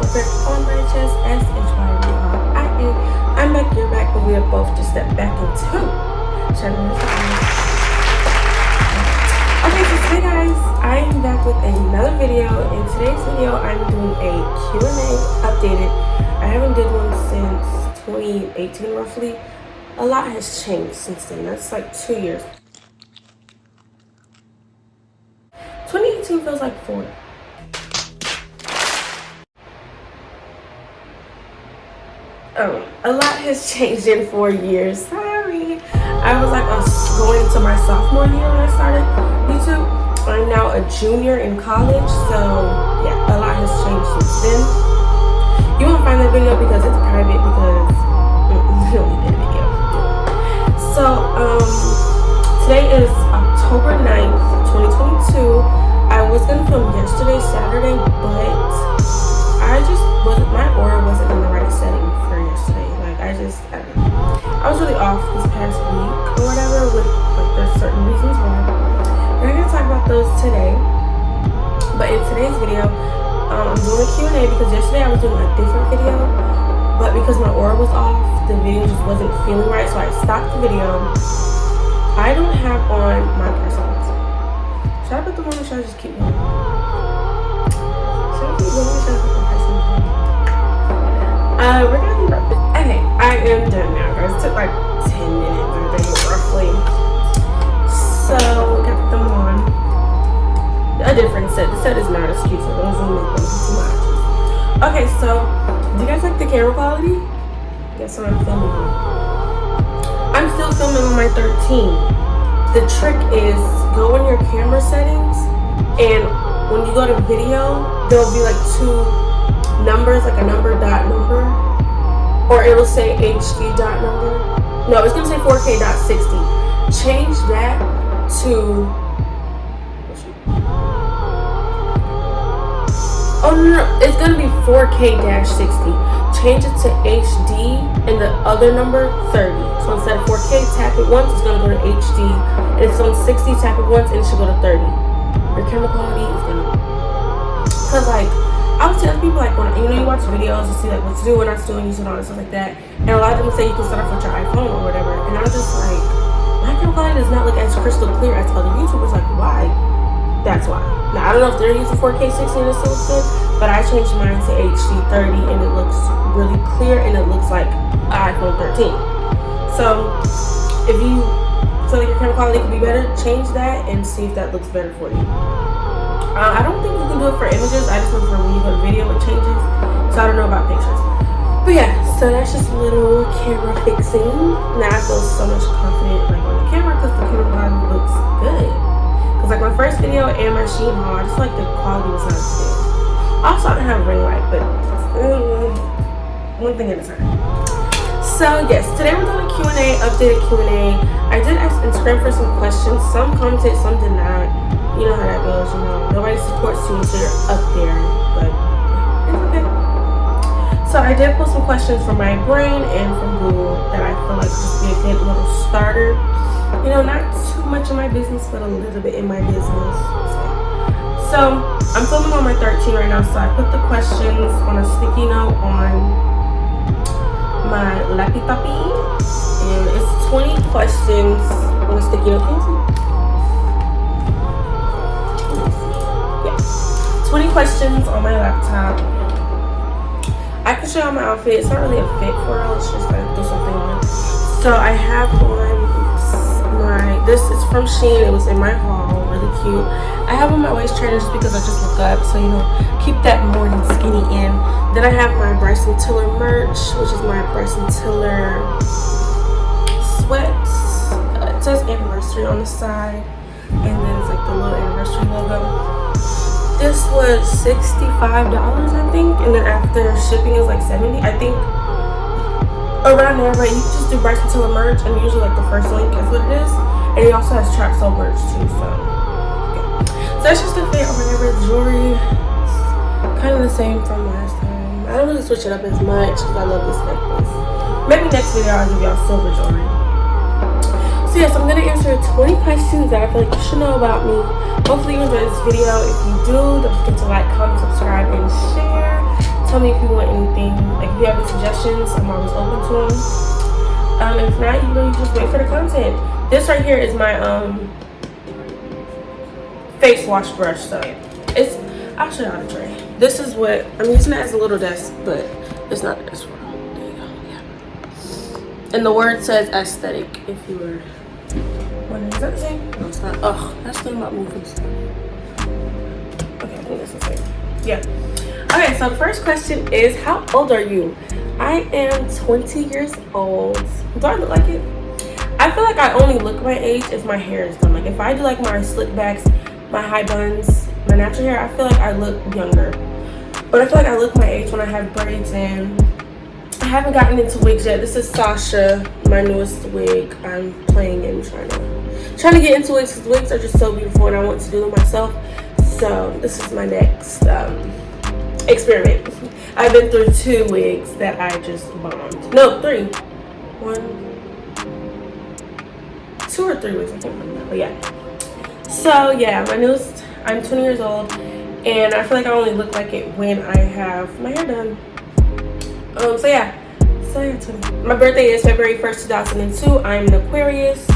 upper on my chest, S-H-Y-R-I-A. I'm back, you're back, and we have both just stepped back into Okay, so today guys, I am back with another video. In today's video, I'm doing a Q&A updated. I haven't did one since 2018 roughly. A lot has changed since then. That's like 2 years. 2018 feels like 4. A lot has changed in 4 years. Sorry. I was like going into my sophomore year when I started YouTube. I'm now a junior in college, so yeah, a lot has changed since then. You won't find that video because it's private because we don't need that video. So today is October 9th, 2022. I was gonna film yesterday, Saturday, but I just wasn't, my aura wasn't in the right setting for yesterday. Like I don't know. I was really off this past week or whatever with like there's certain reasons why. And I'm gonna talk about those today. But in today's video, I'm doing a Q&A because yesterday I was doing a different video, but because my aura was off, the video just wasn't feeling right, so I stopped the video. I don't have on my personals. Should I put them on or should I just keep them? Should I keep them or should I put my personals on? We're gonna be right back. Okay, I am done now, guys. It took like 10 minutes or something, roughly. So, we got them on. A different set. The set is not as cute, so don't zoom in too much. Okay, so, do you guys like the camera quality? Guess what I'm filming on. I'm still filming on my 13. The trick is go in your camera settings, and when you go to video, there'll be like 2 numbers, like a number dot number, or it'll say HD dot number. No, it's gonna say 4K dot 60. Change that to it's gonna be 4K dash 60. Change it to HD and the other number 30. So instead of 4K, tap it once, it's gonna go to HD. And if it's on 60, tap it once and it should go to 30. Your camera quality is gonna, cause like I was telling people like when you watch videos, you see like what to do, what not to do, and you see all this stuff like that. And a lot of them say you can start off with your iPhone or whatever. And I was just like, my camera quality does not look as crystal clear as other YouTubers. Like why? That's why. Now I don't know if they're using 4K 60 and it still looks good, but I changed mine to HD 30 and it looks really clear and it looks like iPhone 13. So if you feel like your camera quality could be better, change that and see if that looks better for you. I don't think you can do it for images. I just know for when you go to video it changes. So I don't know about pictures. But yeah, so that's just a little camera fixing. Now I feel so much confident like on the camera because the camera quality looks good. Cause like my first video and my Shein haul, I just feel like the quality was not as good. Also, I don't have a ring light, but one thing at a time. So yes, today we're doing a Q&A, updated Q&A. I did ask Instagram for some questions. Some commented, some did not. You know how that goes, you know. Nobody supports you until you're up there, but it's okay. So I did post some questions from my brain and from Google that I feel like would just be a good little starter. You know, not too much in my business, but a little bit in my business. So I'm filming on my 13 right now, so I put the questions on a sticky note on my laptop, and it's 20 questions on a sticky note. Can you see? 20 questions on my laptop. I can show you my outfit. It's not really a fit for real, it's just like do something on. So I have on this is from Shein. It was in my haul, really cute. I have on my waist trainer just because I just look up, so you know, keep that morning skinny in. Then I have my Bryson Tiller merch, which is my Bryson Tiller sweats. It says anniversary on the side, and then it's like the little anniversary logo. This was $65, I think, and then after shipping is like $70, I think, around there. But you can just do Bryson Tiller merch, and usually like the first link is what it is. And he also has trap soul merch too, so yeah. So that's just the fit or whatever. Jewelry, kind of the same from last time. I don't really switch it up as much because I love this necklace. Maybe next video I'll give y'all silver jewelry. So yes, I'm gonna answer 20 questions that I feel like you should know about me. Hopefully you enjoyed this video. If you do, don't forget to like, comment, subscribe, and share. Tell me if you want anything. Like, if you have any suggestions, I'm always open to them. If not, you know, you just wait for the content. This right here is my face wash brush. So it's, I'll show you how to tray. This is what I'm using it as a little desk, but it's not the desk for. There you go. Yeah. And the word says aesthetic. If you were wondering, is that the same? No, it's not. Oh, that's the thing about moving stuff. Okay, I think that's the same. Yeah. Okay, so the first question is, how old are you? I am 20 years old. Do I look like it? I feel like I only look my age if my hair is done. Like, if I do like my slick backs, my high buns, my natural hair, I feel like I look younger. But I feel like I look my age when I have braids in. I haven't gotten into wigs yet. This is Sasha, my newest wig. I'm playing and trying to get into wigs because wigs are just so beautiful and I want to do them myself. So this is my next experiment. I've been through 2 wigs that I just bombed. No, 3. 2 or 3 wigs, I can't remember. But yeah. So yeah, my newest, I'm 20 years old and I feel like I only look like it when I have my hair done. So yeah, 20. My birthday is February 1st, 2002. I'm an Aquarius.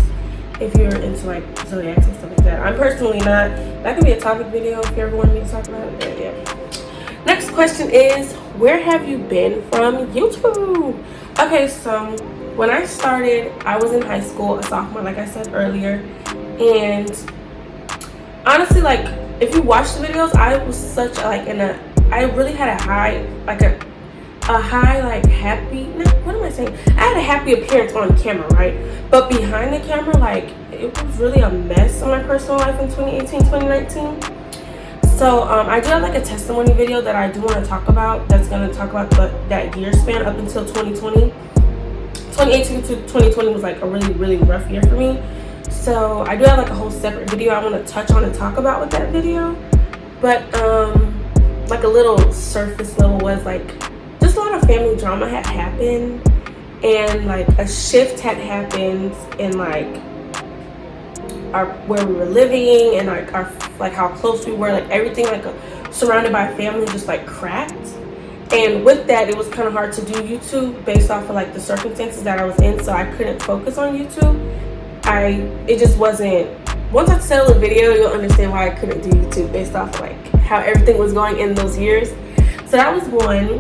If you're into like zodiacs and stuff like that. I'm personally not. That could be a topic video if you ever want me to talk about it. Yeah. Next question is, where have you been from YouTube? Okay, so when I started, I was in high school, a sophomore, like I said earlier. And honestly, like, if you watch the videos, I was such a, like, I really had a high, like a high, like, happy, what am I saying? I had a happy appearance on camera, right? But behind the camera, like, it was really a mess in my personal life in 2018, 2019. So I do have like a testimony video that I do want to talk about, that's going to talk about that year span up until 2020. 2018 to 2020 was like a really, really rough year for me. So I do have like a whole separate video I want to touch on and talk about with that video. But like a little surface level was like, just a lot of family drama had happened, and like a shift had happened in like where we were living, and like how close we were, like everything like surrounded by family just like cracked. And with that, it was kind of hard to do YouTube based off of like the circumstances that I was in, so I couldn't focus on YouTube. It just wasn't, once I settle a video, you'll understand why I couldn't do YouTube based off of like how everything was going in those years. So that was one.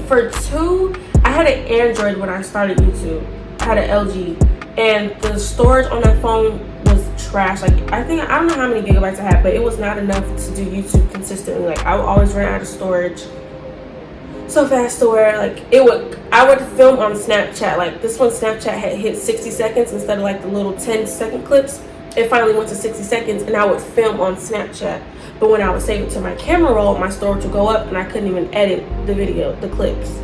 For 2, I had an Android when I started YouTube. I had an LG, and the storage on that phone was trash. Like, I don't know how many gigabytes I had, but it was not enough to do YouTube consistently. Like, I would always run out of storage so fast to where like I would film on Snapchat. Like, this one, Snapchat had hit 60 seconds instead of like the little 10-second clips. It finally went to 60 seconds, and I would film on Snapchat. But when I would save it to my camera roll, my storage would go up and I couldn't even edit the video, the clips.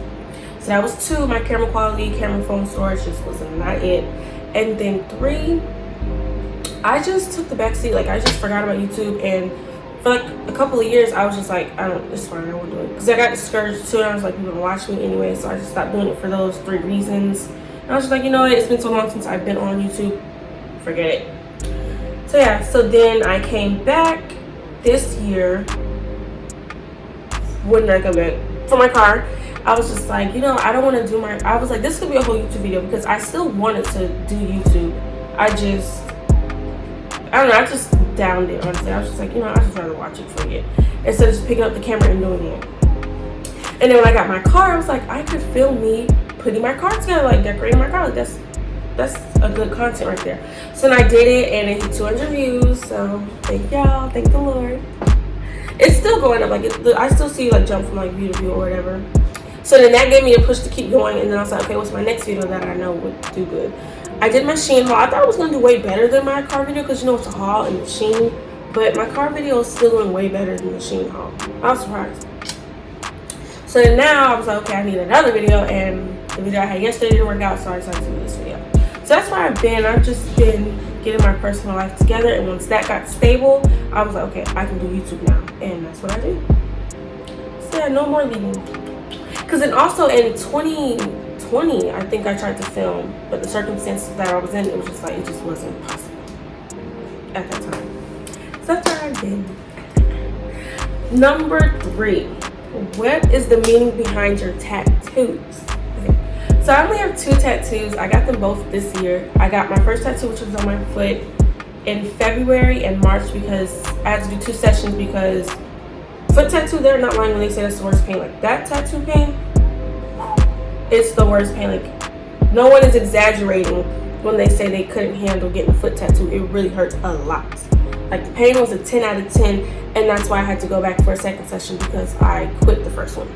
So that was 2, my camera quality, camera phone storage just was not it. And then 3, I just took the backseat. Like, I just forgot about YouTube, and for like a couple of years, I was just like, it's fine, I won't do it. Because I got discouraged too, and I was like, people don't watch me anyway, so I just stopped doing it for those 3 reasons. And I was just like, you know what, it's been so long since I've been on YouTube, forget it. So yeah, so then I came back this year. When did I come back? For my car. I was just like, you know, I don't want to do I was like, this could be a whole YouTube video, because I still wanted to do YouTube. I don't know, I just downed it, honestly. I was just like, you know, I'd just rather watch it, forget, instead of just picking up the camera and doing it. And then when I got my car, I was like, I could film me putting my car together, like decorating my car. Like, that's a good content right there. So then I did it, and it hit 200 views. So thank y'all, thank the Lord. It's still going up. Like, I still see like jump from like view to view or whatever. So then that gave me a push to keep going. And then I was like, okay, what's my next video that I know would do good? I did my Shein haul. I thought it was gonna do way better than my car video, because you know it's a haul and it's Shein. But my car video is still doing way better than the Shein haul. I was surprised. So then now I was like, okay, I need another video, and the video I had yesterday didn't work out, so I decided to do this video. So that's where I've been. I've just been getting my personal life together, and once that got stable, I was like, okay, I can do YouTube now, and that's what I do. So yeah, no more leaving. Because then also in 2020, I think I tried to film, but the circumstances that I was in, it was just like, it just wasn't possible at that time. So that's where I've been. Number 3. what is the meaning behind your tattoos? Okay. So I only have 2 tattoos. I got them both this year. I got my first tattoo, which was on my foot, in February and March because I had to do 2 sessions because foot tattoo, they're not lying when they say that's the worst pain. Like that tattoo pain, it's the worst pain. Like no one is exaggerating when they say they couldn't handle getting a foot tattoo. It really hurts a lot. Like the pain was a 10 out of 10, and that's why I had to go back for a second session because I quit the first one.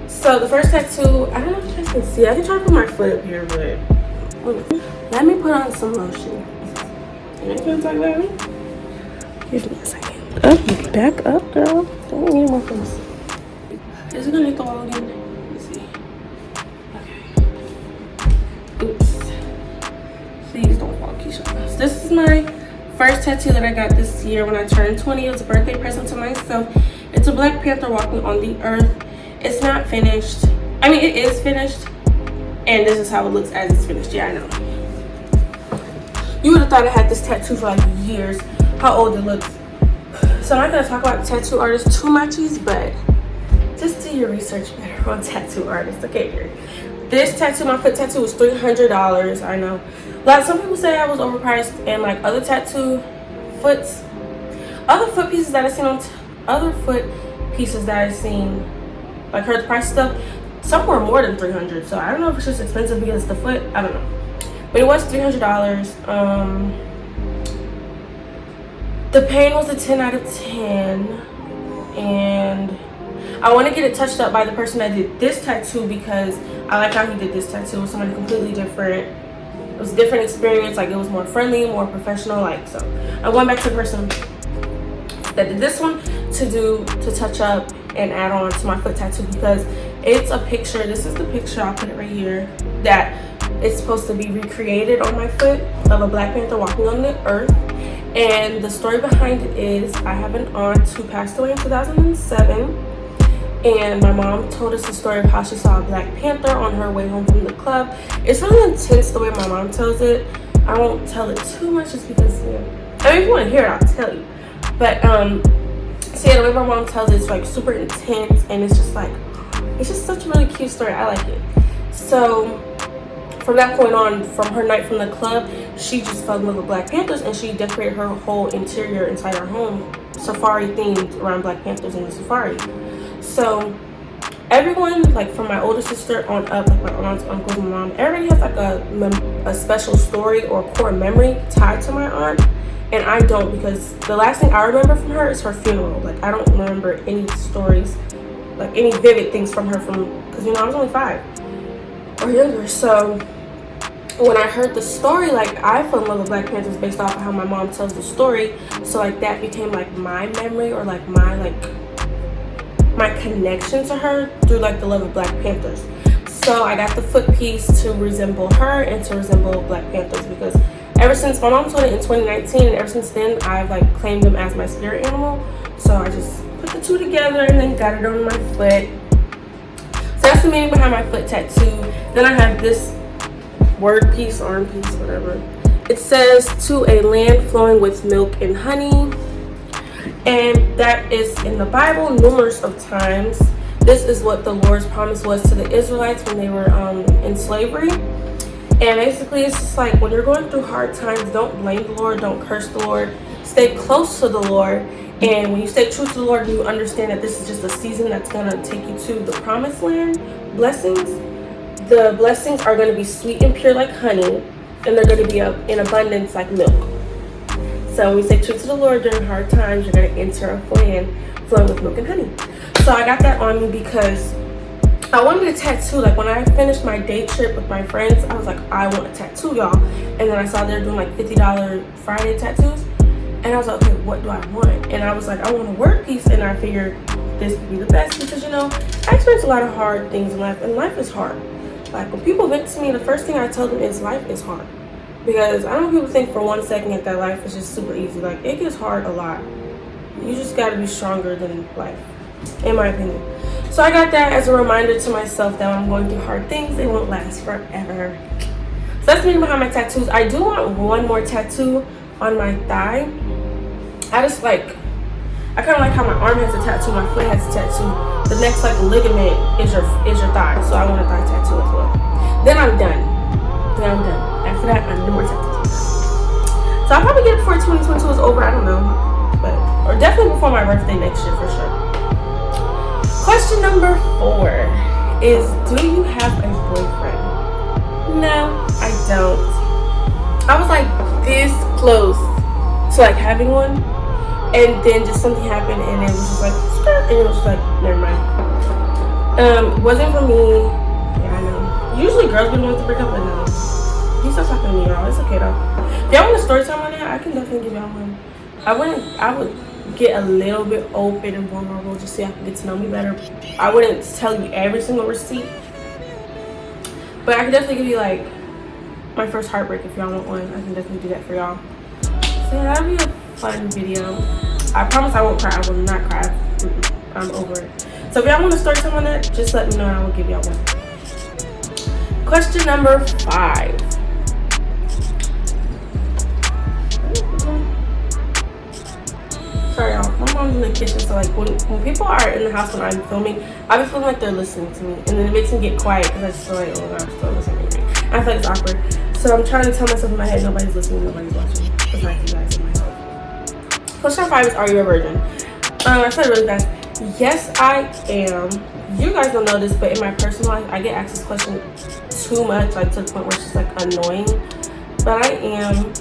So the first tattoo, I don't know if you guys can see. I can try to put my foot up here, but let me put on some lotion. You can talk about me? Give me a second. Oh, back up, girl. Don't need more face. Is it gonna hit the wall again? Let me see. Okay. Oops. Please don't fall, Keisha. So this is my first tattoo that I got this year when I turned 20. It was a birthday present to myself. It's a Black Panther walking on the earth. It's not finished. I mean, it is finished. And this is how it looks as it's finished. Yeah, I know. You would have thought I had this tattoo for like years. How old it looks. So I'm not going to talk about tattoo artists too much, but just do your research better on tattoo artists. Okay, here. This tattoo, my foot tattoo, was $300. I know. Some people say I was overpriced, and like other foot pieces that I've seen like heard the price stuff, some were more than $300. So I don't know if it's just expensive because it's the foot. I don't know, but it was $300. The pain was a 10 out of 10, and I want to get it touched up by the person that did this tattoo because I like how he did this tattoo. It was somebody completely different. It was a different experience. Like it was more friendly, more professional. Like so, I went back to the person that did this one to touch up and add on to my foot tattoo because it's a picture. This is the picture. I'll put it right here. That it's supposed to be recreated on my foot of a Black Panther walking on the earth. And the story behind it is I have an aunt who passed away in 2007. And my mom told us the story of how she saw a Black Panther on her way home from the club. It's really intense the way my mom tells it. I won't tell it too much just because, I mean, if you want to hear it, I'll tell you. But, so yeah, the way my mom tells it, it's like super intense. And it's just such a really cute story. I like it. So, from that point on, from her night from the club, she just fell in love with Black Panthers and she decorated her whole interior inside her home safari themed around Black Panthers in the safari. So everyone, like from my older sister on up, like my aunts, uncles, my mom, everybody has like a special story or core memory tied to my aunt, and I don't, because the last thing I remember from her is her funeral. Like I don't remember any stories, like any vivid things from her because I was only 5 or younger. So when I heard the story, like I fell in love with Black Panthers based off of how my mom tells the story. So like that became like my memory or like my connection to her through like the love of Black Panthers. So I got the foot piece to resemble her and to resemble Black Panthers because ever since my mom told it in 2019, and ever since then I've like claimed them as my spirit animal. So I just put the two together and then got it on my foot. So that's the meaning behind my foot tattoo. Then I have this word piece, arm piece, whatever. It says, "To a land flowing with milk and honey." And that is in the Bible numerous of times. This is what the Lord's promise was to the Israelites when they were in slavery. And basically it's just like when you're going through hard times, don't blame the Lord, don't curse the Lord, stay close to the Lord. And when you stay true to the Lord, you understand that this is just a season that's going to take you to the promised land blessings. The blessings are going to be sweet and pure like honey, and they're going to be in abundance like milk. So when we stay true to the Lord during hard times, you're going to enter a land flowing with milk and honey. So I got that on me because I wanted a tattoo. Like when I finished my day trip with my friends, I was like, I want a tattoo, y'all. And then I saw they're doing like $50 Friday tattoos. And I was like, okay, what do I want? And I was like, I want a word piece. And I figured this would be the best because, I experienced a lot of hard things in life. And life is hard. Like when people vent to me, the first thing I tell them is life is hard. Because I don't want people think for 1 second that life is just super easy. Like it gets hard a lot. You just got to be stronger than life, in my opinion. So I got that as a reminder to myself that when I'm going through hard things, they won't last forever. So that's the meaning behind my tattoos. I do want one more tattoo on my thigh. I kind of like how my arm has a tattoo, my foot has a tattoo. The next like ligament is your thigh, so I want a thigh tattoo as well. Then I'm done. After that, I'm no more tattoos. So I'll probably get it before 2022 is over. I don't know, or definitely before my birthday next year for sure. Question number 4 is, do you have a boyfriend? No, I don't. I was like this close to like having one, and then just something happened and it was just like skirt, and it was just like, never mind. It wasn't for me. Yeah, I know. Usually girls be wanting to break up, but no. You stop talking to me, y'all. It's okay though. If y'all want a story time on that, I can definitely give y'all one. I would get a little bit open and vulnerable just so y'all can get to know me better. I wouldn't tell you every single receipt, but I can definitely give you like my first heartbreak if y'all want one. I can definitely do that for y'all. So yeah, that'll be a fun video. I promise I won't cry. I will not cry. I'm over it. So if y'all want to start something on that, just let me know and I will give y'all one. Question number 5. Sorry y'all, my mom's in the kitchen, so like when people are in the house when I'm filming, I be feeling like they're listening to me, and then it makes me get quiet because I just feel like, oh god, I'm still listening to me. I feel like it's awkward. So I'm trying to tell myself in my head, nobody's listening, nobody's watching. It's not you guys in my head. Question 5 is, are you a virgin? I said it really fast. Yes, I am. You guys don't know this, but in my personal life, I get asked this question too much, like to the point where it's just like annoying. But I am.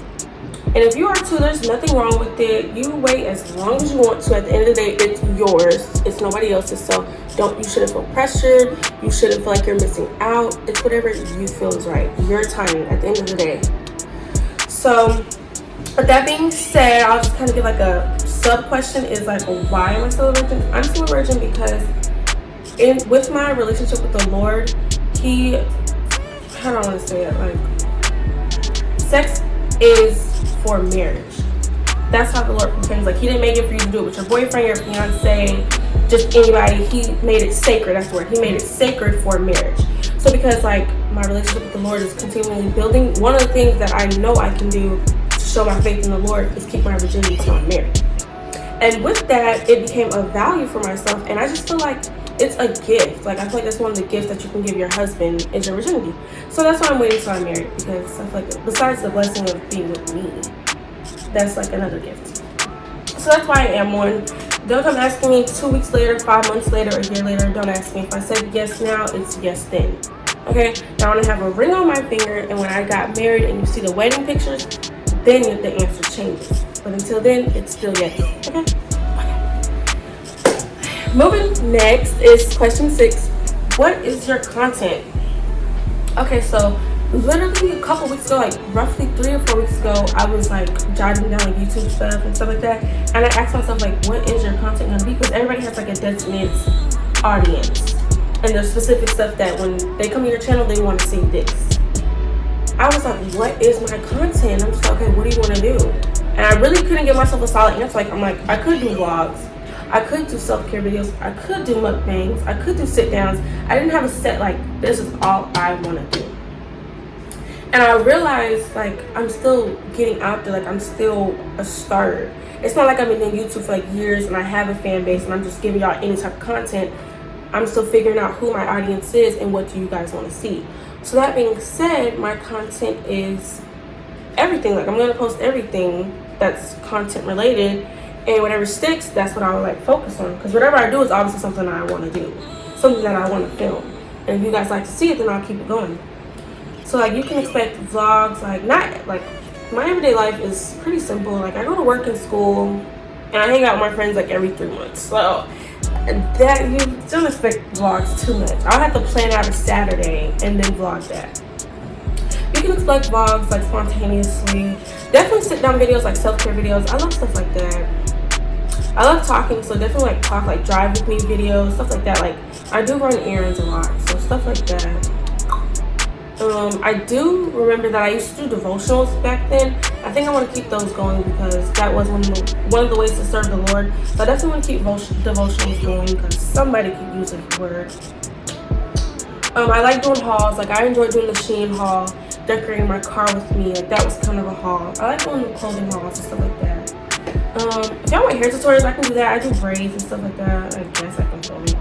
And if you are too, there's nothing wrong with it. You wait as long as you want to. At the end of the day, it's yours. It's nobody else's. So you shouldn't feel pressured. You shouldn't feel like you're missing out. It's whatever you feel is right. Your timing at the end of the day. So with that being said, I'll just kind of give like a sub question is like, why am I still a virgin? I'm still a virgin because with my relationship with the Lord, how do I want to say it? Like, sex is for marriage. That's how the Lord proclaims. Like, he didn't make it for you to do it with your boyfriend, your fiance, just anybody. He made it sacred. That's the word. He made it sacred for marriage. So because like my relationship with the Lord is continually building, one of the things that I know I can do to show my faith in the Lord is keep my virginity till I'm married. And with that, it became a value for myself, and I just feel like it's a gift. Like, I feel like that's one of the gifts that you can give your husband is your virginity. So that's why I'm waiting till I'm married, because I feel like besides the blessing of being with me, that's like another gift. So that's why I am one. Don't come asking me 2 weeks later, 5 months later, a year later. Don't ask me. If I said yes now, it's yes then. Okay? Now I want to have a ring on my finger, and when I got married and you see the wedding pictures, then the answer changes. But until then, it's still yes. Okay? Moving next is question 6. What is your content? Okay, so literally a couple weeks ago, like roughly 3 or 4 weeks ago, I was like jotting down like YouTube stuff and stuff like that, and I asked myself like, what is your content gonna be? Because everybody has like a definite audience, and there's specific stuff that when they come to your channel, they want to see this. I was like, what is my content? I'm just like, okay, what do you want to do? And I really couldn't give myself a solid answer. Like, I'm like, I could do vlogs, I could do self-care videos, I could do mukbangs, I could do sit-downs. I didn't have a set, like, this is all I want to do. And I realized, like, I'm still getting out there, like, I'm still a starter. It's not like I've been doing YouTube for, like, years and I have a fan base and I'm just giving y'all any type of content. I'm still figuring out who my audience is and what do you guys want to see. So that being said, my content is everything. Like, I'm going to post everything that's content related, and whatever sticks, that's what I would like focus on, because whatever I do is obviously something I want to do, something that I want to film, and if you guys like to see it, then I'll keep it going. So like, you can expect vlogs. Like, not like, my everyday life is pretty simple. Like, I go to work and school, and I hang out with my friends like every 3 months, so that you don't expect vlogs too much. I'll have to plan out a Saturday and then vlog that. You can expect vlogs like spontaneously. Definitely sit down videos, like self-care videos. I love stuff like that. I love talking, so definitely like talk, like drive with me videos, stuff like that. Like, I do run errands a lot, so stuff like that. I do remember that I used to do devotionals back then. I think I want to keep those going because that was one of the ways to serve the Lord. So I definitely want to keep devotionals going because somebody could use a word. I like doing hauls. Like, I enjoy doing the Shein haul, decorating my car with me. Like, that was kind of a haul. I like doing the clothing hauls and stuff like that. If y'all want hair tutorials, I can do that. I do braids and stuff like that. I guess I can film it.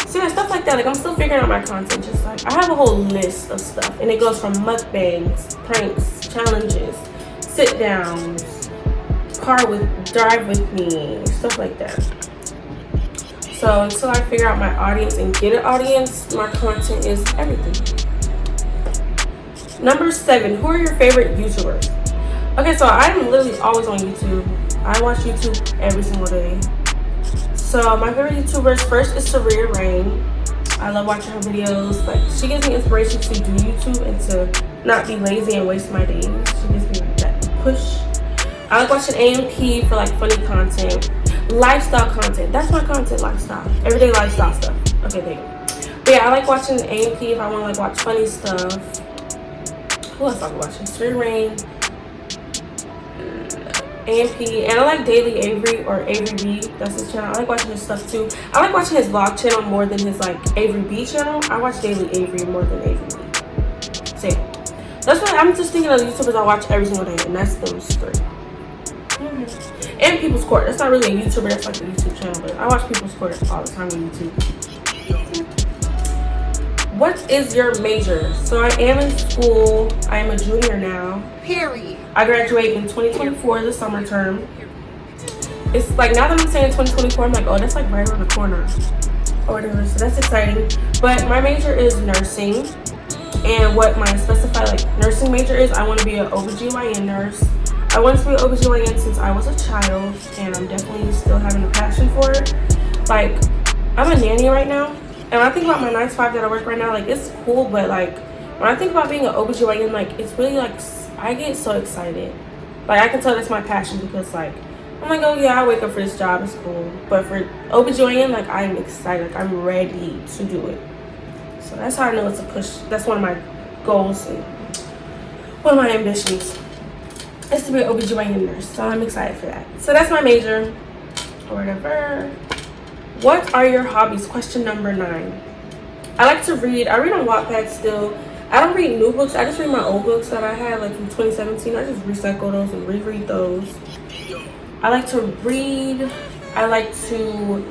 So yeah, stuff like that. Like, I'm still figuring out my content. Just like, I have a whole list of stuff, and it goes from mukbangs, pranks, challenges, sit downs, drive with me, stuff like that. So until I figure out my audience and get an audience, my content is everything. Number 7, who are your favorite YouTubers? Okay, so I'm literally always on YouTube. I watch YouTube every single day. So my favorite YouTubers, first is Saria Rain. I love watching her videos. Like, she gives me inspiration to do YouTube and to not be lazy and waste my days. She gives me like that push. I like watching AMP for like funny content. Lifestyle content. That's my content, lifestyle. Everyday lifestyle stuff. Okay, there you go. But yeah, I like watching AMP if I want to like watch funny stuff. Who else I like watching? Saria Rain. AMP, and I like Daily Avery or Avery B. That's his channel. I like watching his stuff too. I like watching his vlog channel more than his like Avery B channel. I watch Daily Avery more than Avery B. So yeah. That's why I'm just thinking of YouTubers I watch every single day, and that's those 3. And People's Court. That's not really a YouTuber. That's like a YouTube channel, but I watch People's Court all the time on YouTube. What is your major? So I am in school. I am a junior now. Period. I graduate in 2024, the summer term. It's like, now that I'm saying 2024, I'm like, oh, that's like right around the corner or whatever. So that's exciting. But my major is nursing. And what my specified like nursing major is, I want to be an OBGYN nurse. I wanted to be an OBGYN since I was a child, and I'm definitely still having a passion for it. Like, I'm a nanny right now. And when I think about my 9 to 5 that I work right now, like, it's cool, but like, when I think about being an OBGYN, like, it's really like, I get so excited. Like, I can tell that's my passion because like, I'm like, oh yeah, I wake up for this job, it's cool. But for OBGYN, like, I'm excited, like, I'm ready to do it. So that's how I know it's a push. That's one of my goals and one of my ambitions is to be an OBGYN nurse. So I'm excited for that. So that's my major or whatever. What are your hobbies? Question number 9. I like to read. I read on Wattpad still. I don't read new books. I just read my old books that I had like from 2017. I just recycle those and reread those. I like to read. I like to,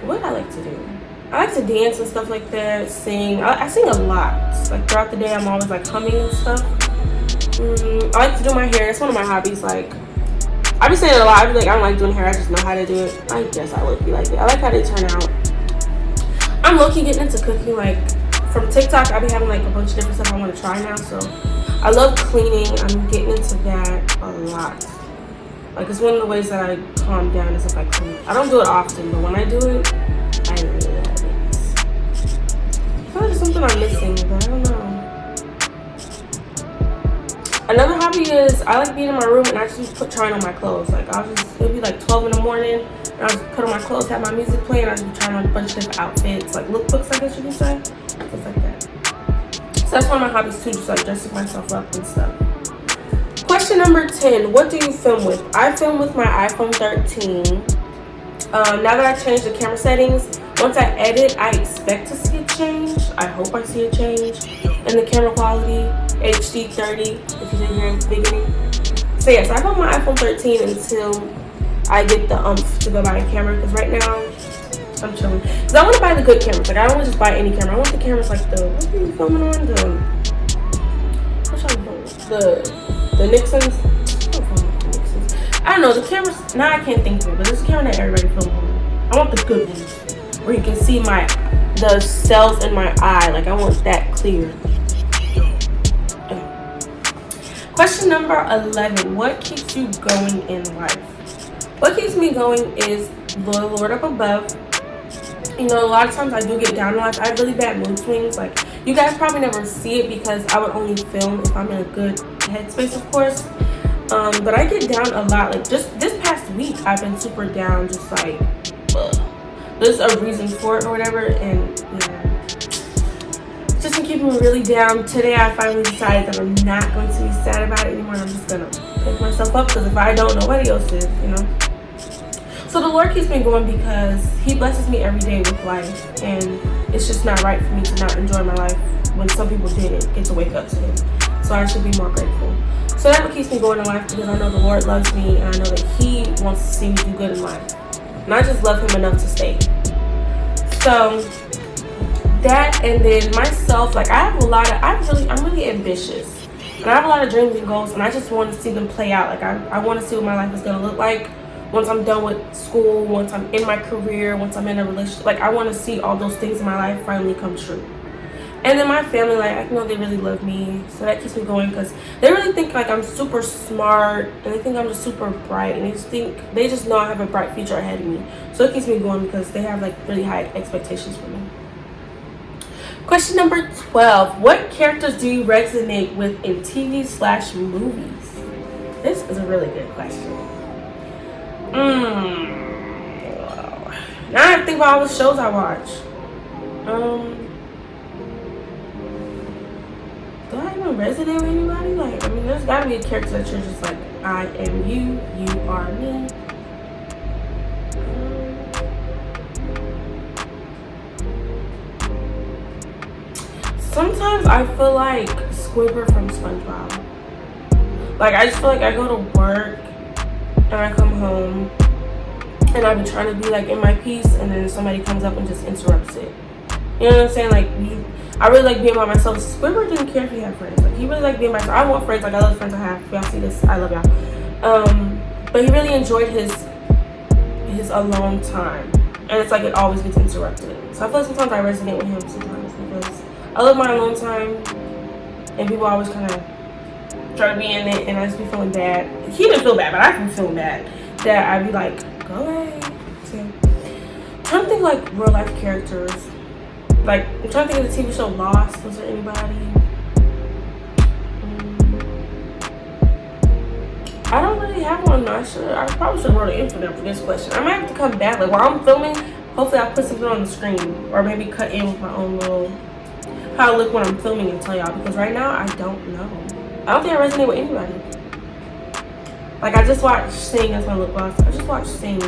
what I like to do? I like to dance and stuff like that. Sing. I sing a lot. Like throughout the day, I'm always like humming and stuff. I like to do my hair. That's one of my hobbies. Like, I be saying it a lot. I be like, I don't like doing hair. I just know how to do it. I guess I would be like it. I like how they turn out. I'm low-key getting into cooking. Like, from TikTok, I be having like a bunch of different stuff I want to try now. So I love cleaning. I'm getting into that a lot. Like, it's one of the ways that I calm down is if I clean. I don't do it often, but when I do it, I really love it. I feel like there's something I'm missing, but I don't know. Another hobby is I like being in my room and I just trying on my clothes. Like, it'll be like 12 in the morning and I'll just put on my clothes, have my music playing, and I'll just be trying on a bunch of different outfits, like lookbooks, I guess you can say. Stuff like that. So that's one of my hobbies too, just like dressing myself up and stuff. Question number 10, what do you film with? I film with my iPhone 13. Now that I changed the camera settings, once I edit, I expect to see a change. I hope I see a change in the camera quality. HD 30, if you didn't hear in the beginning. So yes, I film my iPhone 13 until I get the to go buy a camera, because right now I'm chilling. Because I want to buy the good cameras. Like, I don't want to just buy any camera. I want the cameras like the, what are you filming on? The Nixons? I don't know, the cameras, now I can't think of it, but there's a camera that everybody films on. I want the good ones, where you can see the cells in my eye. Like, I want that clear. Question number 11, what keeps you going in life? What keeps me going is the Lord up above. You know, a lot of times I do get down in life. I have really bad mood swings. Like, you guys probably never see it because I would only film if I'm in a good headspace, of course. But I get down a lot. Like, just this past week, I've been super down, just like, there's a reason for it or whatever, and yeah. Just been keeping me really down. Today I finally decided that I'm not going to be sad about it anymore. I'm just gonna pick myself up, because if I don't, nobody else is, you know. So the Lord keeps me going because He blesses me every day with life, and it's just not right for me to not enjoy my life when some people didn't get to wake up to it. So I should be more grateful. So that what keeps me going in life, because I know the Lord loves me and I know that He wants to see me do good in life. And I just love Him enough to stay. So that, and then myself, like I'm really ambitious. And I have a lot of dreams and goals, and I just want to see them play out. Like I want to see what my life is going to look like once I'm done with school, once I'm in my career, once I'm in a relationship. Like I want to see all those things in my life finally come true. And then my family, like I know they really love me, so that keeps me going, because they really think like I'm super smart, and they think I'm just super bright, and they just know I have a bright future ahead of me. So it keeps me going because they have like really high expectations for me. Question number 12. What characters do you resonate with in TV/movies? This is a really good question. Now I have to think about all the shows I watch. Do I even resonate with anybody? Like, I mean, there's gotta be a character that you're just like, I am you, you are me. Sometimes I feel like Squidward from SpongeBob. Like, I just feel like I go to work and I come home and I've been trying to be like in my piece, and then somebody comes up and just interrupts it. You know what I'm saying? Like, I really like being by myself. Squidward didn't care if he had friends. Like, he really liked being by himself. I want friends. Like, I love the friends I have. If y'all see this, I love y'all. But he really enjoyed his alone time, and it's like it always gets interrupted. So I feel like sometimes I resonate with him sometimes, because I love my alone time, and people always kind of try to be in it, and I just be feeling bad. He didn't feel bad, but I can feel bad that I'd be like, go away. So, I'm trying to think like real life characters. Like, I'm trying to think of the TV show Lost. Was there anybody? I don't really have one. I probably should have wrote an in for them for this question. I might have to come back. Like, while I'm filming, hopefully I'll put something on the screen, or maybe cut in with my own little how I look when I'm filming and tell y'all, because right now I don't know. I don't think I resonate with anybody. Like, I just watched Sing as my lip gloss. I just watched Sing.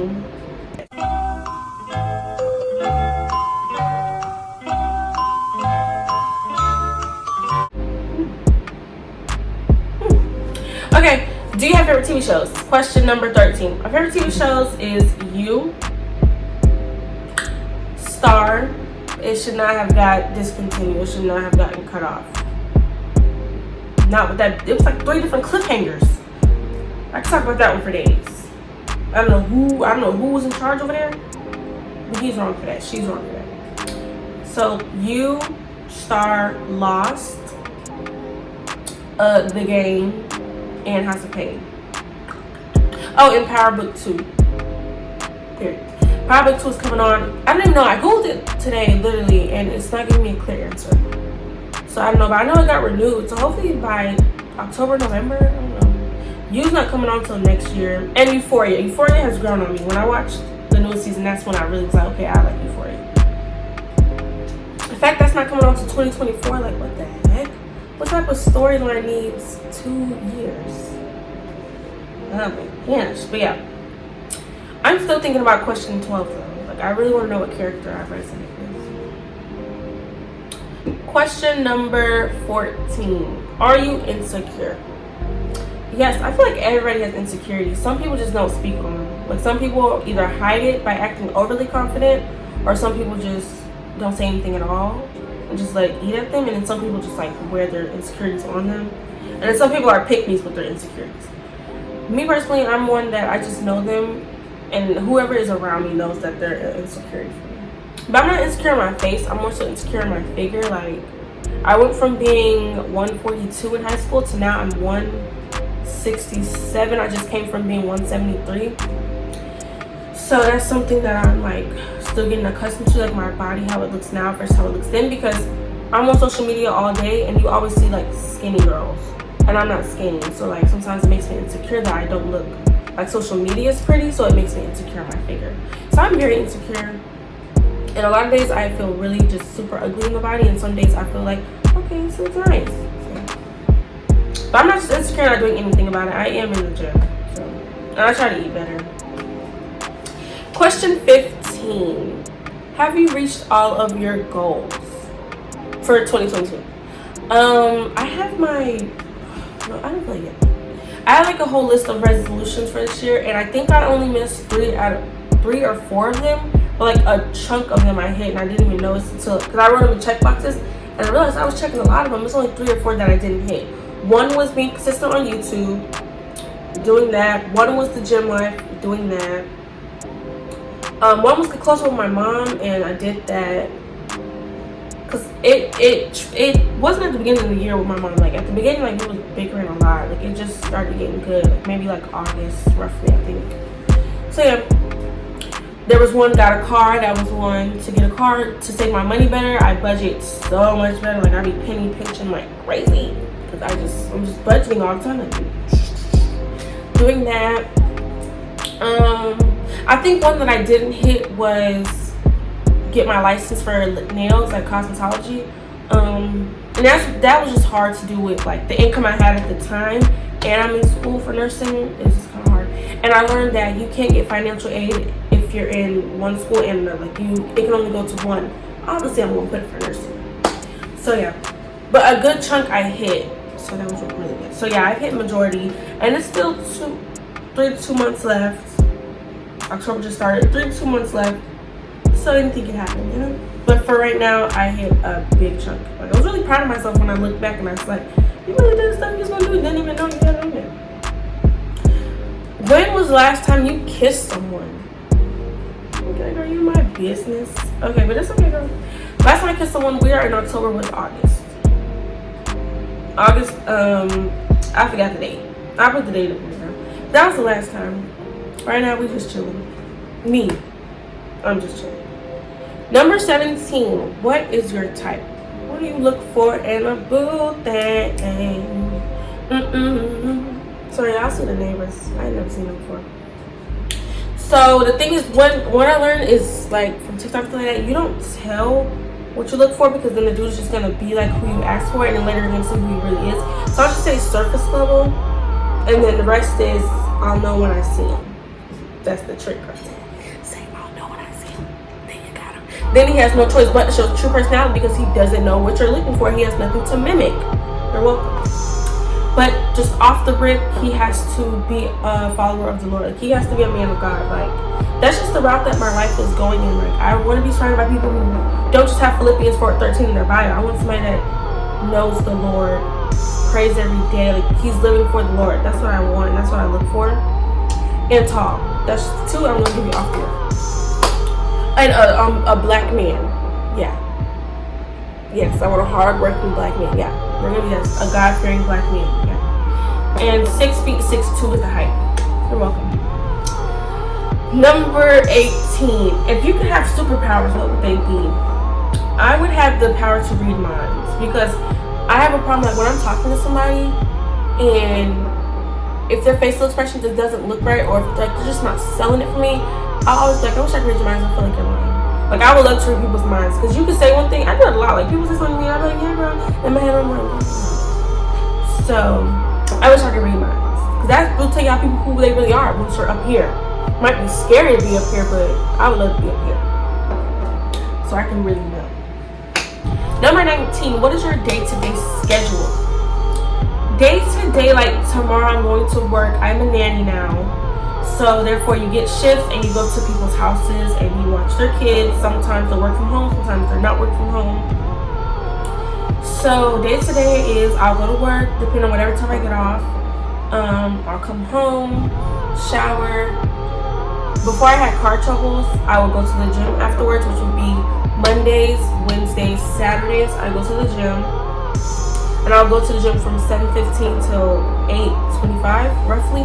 Okay, do you have favorite TV shows? Question number 13. My favorite TV shows is You, Star. It should not have got discontinued. It should not have gotten cut off. Not with that. It was like 3 different cliffhangers. I could talk about that one for days. I don't know who was in charge over there, but he's wrong for that. She's wrong for that. So You, Star, Lost, The Game, and House of Pain. Oh, and Power Book 2. Period. Power Book 2 is coming on. I don't even know. I googled it today, literally, and it's not giving me a clear answer. So I don't know, but I know it got renewed. So hopefully by October, November, I don't know. You's not coming on until next year. And Euphoria. Euphoria has grown on me. When I watched the newest season, that's when I really was like, okay, I like Euphoria. In fact, that's not coming on until 2024. Like, what the heck? What type of storyline needs 2 years? Yes, but yeah. I'm still thinking about question 12 though. Like, I really want to know what character I resonate with. Question number 14. Are you insecure? Yes, I feel like everybody has insecurities. Some people just don't speak on them. Like, some people either hide it by acting overly confident, or some people just don't say anything at all and just let it eat at them. And then some people just like wear their insecurities on them. And then some people are pick-me's with their insecurities. Me personally, I'm one that I just know them, and whoever is around me knows that they're an insecurity for me. But I'm not insecure in my face. I'm more so insecure in my figure. Like, I went from being 142 in high school to now I'm 167. I just came from being 173. So that's something that I'm like still getting accustomed to, like my body, how it looks now versus how it looks then, because I'm on social media all day and you always see like skinny girls, and I'm not skinny. So like sometimes it makes me insecure that I don't look like social media is pretty, so it makes me insecure in my figure. So I'm very insecure. And a lot of days I feel really just super ugly in the body, and some days I feel like, okay, so it's nice. So, but I'm not just insecure, not doing anything about it. I am in the gym. So, and I try to eat better. Question 15. Have you reached all of your goals for 2022? I have my, no, I don't feel like it. I had like a whole list of resolutions for this year, and I think I only missed 3 or 4 of them, but like a chunk of them I hit, and I didn't even notice until, because I wrote them in check boxes, and I realized I was checking a lot of them. It's only 3 or 4 that I didn't hit. One was being consistent on YouTube, doing that. One was the gym life, doing that. One was get closer with my mom, and I did that. Cause it wasn't at the beginning of the year with my mom. Like at the beginning, like we was bickering a lot. Like it just started getting good. Like maybe like August, roughly, I think. So yeah, there was one, got a car. That was one, to get a car to save my money better. I budget so much better. Like I be penny pinching like crazy, cause I'm just budgeting all the time. Like, doing that. I think one that I didn't hit was get my license for nails, like cosmetology, and that was just hard to do with like the income I had at the time, and I'm in school for nursing. It's just kind of hard, and I learned that you can't get financial aid if you're in one school and another. Like it can only go to one. Obviously I'm gonna put it for nursing. So yeah, but a good chunk I hit, so that was really good. So yeah, I hit majority, and it's still 3 to 2 months left. October just started, 3 to 2 months left. So I didn't think it happened, you know? But for right now, I hit a big chunk. Like I was really proud of myself when I looked back, and I was like, you really did the stuff you was gonna do, you didn't even know you had on it. When was the last time you kissed someone? Okay, girl, you my business. Okay, but it's okay, girl. Last time I kissed someone weird in October was August. I forgot the date. I put the date up there. That was the last time. Right now, we just chilling. Me, I'm just chilling. Number 17, what is your type? What do you look for in a boo thing? Sorry, I'll see the neighbors. I ain't never seen them before. So the thing is, what I learned is like from TikTok and like that, you don't tell what you look for, because then the dude's just gonna be like who you ask for, and then later you're gonna see who he really is. So I'll just say surface level, and then the rest is I'll know when I see him. That's the trick right there. Then he has no choice but to show true personality, because he doesn't know what you're looking for. He has nothing to mimic. You're welcome. But just off the rip, he has to be a follower of the Lord. Like, he has to be a man of God. Like, that's just the route that my life is going in. Like, I want to be surrounded by people who don't just have Philippians 4:13 in their bio. I want somebody that knows the Lord, prays every day. Like, he's living for the Lord. That's what I want. That's what I look for. And tall. That's 2 I'm going to give you off here. And a black man. Yeah. Yes, I want a hard-working black man. Yeah. We're going to be a God-fearing black man. Yeah. And 6 feet 6'2" is the height. You're welcome. Number 18. If you could have superpowers, what would they be? I would have the power to read minds, because I have a problem like when I'm talking to somebody and if their facial expression just doesn't look right, or if like they're just not selling it for me, I always like, I wish I could read your minds. I feel like you're lying. Like, I would love to read people's minds, because you can say one thing. I do it a lot. Like, people say something to me, I'm like, yeah, girl. In my head, I'm like, so I wish I could read minds, because that will tell y'all people who they really are once you're up here. Might be scary to be up here, but I would love to be up here, so I can really know. Number 19, what is your day-to-day schedule? Day-to-day, like tomorrow I'm going to work. I'm a nanny now. So therefore you get shifts and you go to people's houses and you watch their kids. Sometimes they work from home, sometimes they're not work from home. So day to day is I'll go to work, depending on whatever time I get off. I'll come home, shower. Before I had car troubles, I would go to the gym afterwards, which would be Mondays, Wednesdays, Saturdays. I go to the gym. And I'll go to the gym from 7:15 till 8:25, roughly.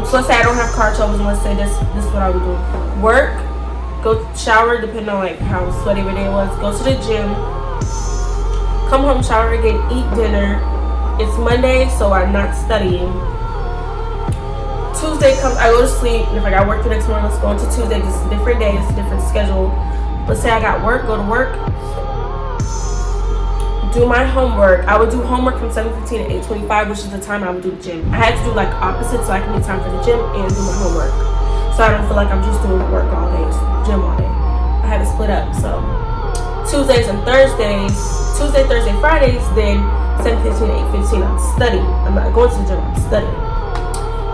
So let's say I don't have car troubles, and let's say this is what I would do. Work, go shower, depending on like how sweaty my day was, go to the gym, come home, shower again, eat dinner. It's Monday, so I'm not studying. Tuesday comes, I go to sleep, and if I got work the next morning, let's go into Tuesday. This is a different day, it's a different schedule. Let's say I got work, go to work, do my homework. I would do homework from 7:15 to 8:25, which is the time I would do the gym. I had to do like opposite, so I can make time for the gym and do my homework, so I don't feel like I'm just doing work all day, gym all day. I had to split up. So Tuesdays and Thursdays, Tuesday, Thursday, Fridays, then 7:15 to 8:15. I'm studying. I'm not going to the gym. I'm studying.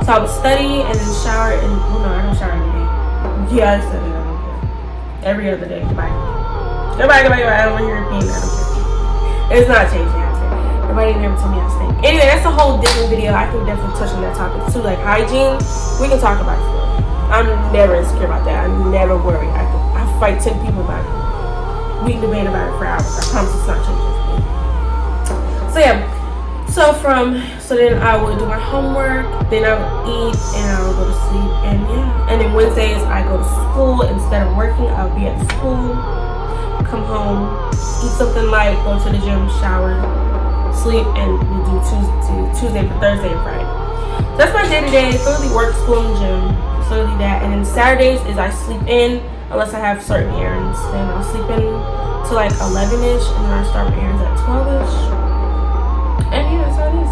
So I would study and then shower. And well, no, I don't shower every day. Yeah, I study. I don't care. Every other day. Goodbye. Goodbye. I don't want your opinion. I don't care. It's not changing. I don't care. Nobody never told me how to stink. Anyway, that's a whole different video. I can definitely touch on that topic too. Like hygiene, we can talk about it. I'm never insecure about that. I never worry. I fight 10 people about it. We can debate about it for hours. I promise it's not changing. So yeah. So then I would do my homework, then I would eat, and I would go to sleep, and yeah. And then Wednesdays I go to school. Instead of working, I'll be at school, come home, eat something light, go to the gym, shower, sleep, and we do Tuesday, Thursday, and Friday. So that's my day-to-day. Thoroughly work, school, and gym. Thoroughly that. And then Saturdays is I sleep in, unless I have certain errands. Then I'll sleep in till like 11ish, and then I start my errands at 12ish. And yeah, that's how it is.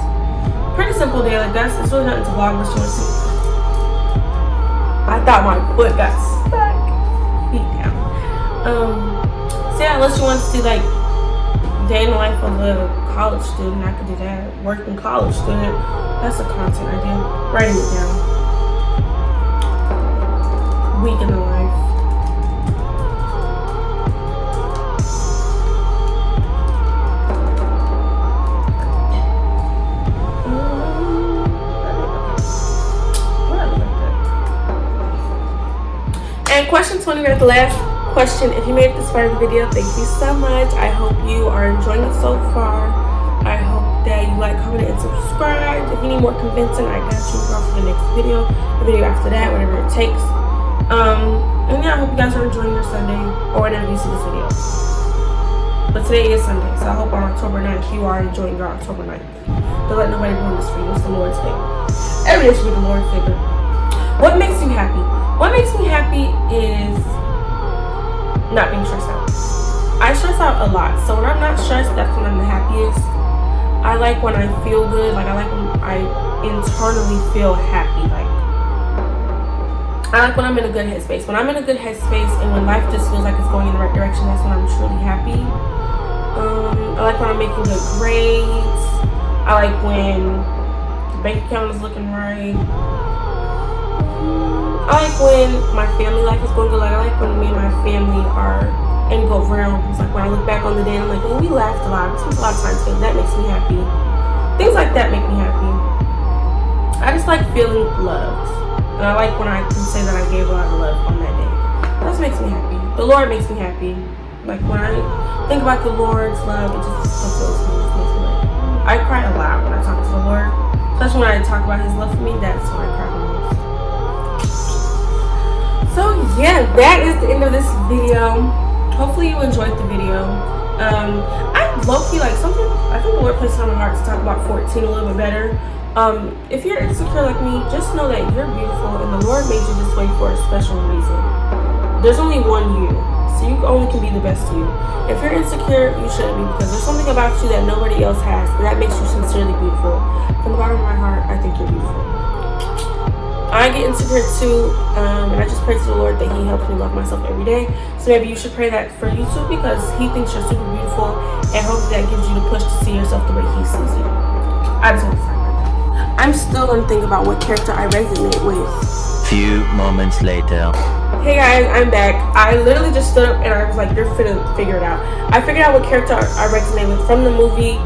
Pretty simple day. Like it's really nothing to vlog with. I thought my foot got stuck. Feet down. So yeah, unless you want to see like day in the life of a college student, I could do that. Working college student. That's a content idea. Writing it down. Week in the life. And question 20, the last question. If you made it this far in the video, thank you so much. I hope you are enjoying it so far. I hope that you like, comment, and subscribe. If you need more convincing, I got you for the next video, the video after that, whatever it takes. And yeah, I hope you guys are enjoying your Sunday or whenever you see this video. But today is Sunday, so I hope on October 9th you are enjoying your October 9th. Don't let nobody ruin this for you. It's the Lord's Day. Every day should be the Lord's Day. What makes you happy? What makes me happy is not being stressed out. I stress out a lot. So when I'm not stressed, that's when I'm the happiest. I like when I feel good. Like I like when I internally feel happy. Like I like when I'm in a good headspace. When I'm in a good headspace and when life just feels like it's going in the right direction, that's when I'm truly happy. I like when I'm making good grades. I like when the bank account is looking right. I like when my family life is going good. Like I like when me and my family are in good realm. It's like when I look back on the day, I'm like, man, we laughed a lot. We spent a lot of time together. That makes me happy. Things like that make me happy. I just like feeling loved, and I like when I can say that I gave a lot of love on that day. That just makes me happy. The Lord makes me happy. Like when I think about the Lord's love, it just fulfills me. It just makes me like I cry a lot when I talk to the Lord, especially when I talk about His love for me. That's when I cry the most. So yeah, that is the end of this video. Hopefully you enjoyed the video. I low-key like something, I think the Lord placed it on my heart to talk about 14 a little bit better. If you're insecure like me, just know that you're beautiful and the Lord made you this way for a special reason. There's only one you, so you only can be the best you. If you're insecure, you shouldn't be, because there's something about you that nobody else has, and that makes you sincerely beautiful. From the bottom of my heart, I think you're beautiful. I get insecure too, and I just pray to the Lord that He helps me love myself every day. So maybe you should pray that for you too, because He thinks you're super beautiful, and hopefully that gives you the push to see yourself the way He sees you. I just want to talk about that. I'm still gonna think about what character I resonate with. Few moments later. Hey guys, I'm back. I literally just stood up and I was like, you're finna figure it out. I figured out what character I resonate with from the movie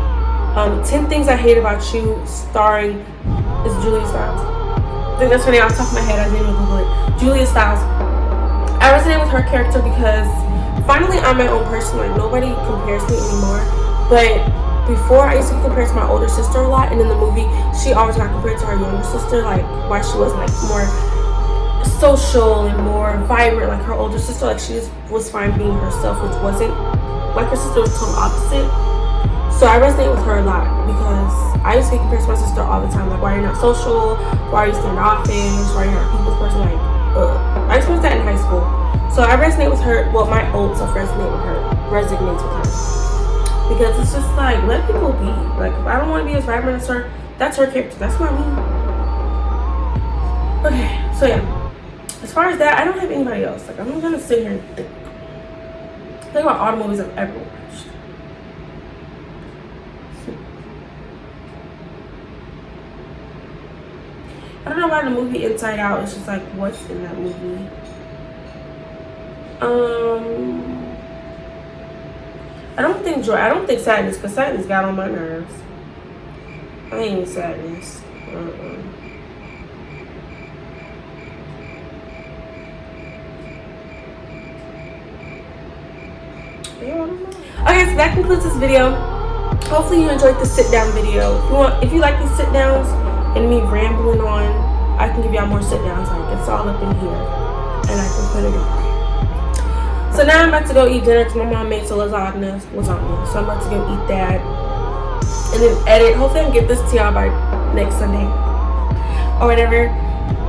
10 Things I Hate About You, starring Julia Stiles. I think that's her name off the top of my head. I didn't even Google it. Julia Stiles. I resonate with her character because finally I'm my own person. Like nobody compares me anymore. But before I used to get compared to my older sister a lot, and in the movie she always got compared to her younger sister. Like why she was like more social and more vibrant like her older sister. Like she just was fine being herself, which wasn't like her sister, was total opposite. So I resonate with her a lot because I used to get compared to my sister all the time. Like, why are you not social? Why are you staying in the office? Why are you not a people's person? Like, I experienced that in high school. So I resonate with her. Well, my old self resonates with her. Because it's just like, let people be. Like, if I don't want to be as vibrant as her, that's her character. That's not me. Okay, so yeah. As far as that, I don't have anybody else. Like, I'm gonna sit here and think about all the movies I've ever watched. I don't know why the movie Inside Out is just like, what's in that movie? I don't think joy. I don't think sadness, because sadness got on my nerves. I ain't even sadness. Yeah, I don't know. Okay, so that concludes this video. Hopefully you enjoyed the sit down video. If you like these sit downs and me rambling on, I can give y'all more sit downs. Like, it's all up in here, and I can put it in. So now I'm about to go eat dinner because my mom made some lasagna. So I'm about to go eat that and then edit. Hopefully I can get this to y'all by next Sunday or whatever.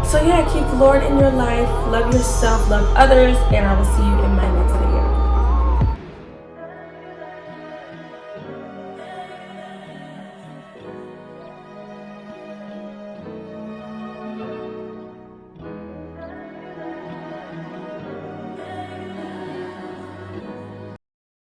So yeah, keep the Lord in your life, love yourself, love others, and I will see you in my next video.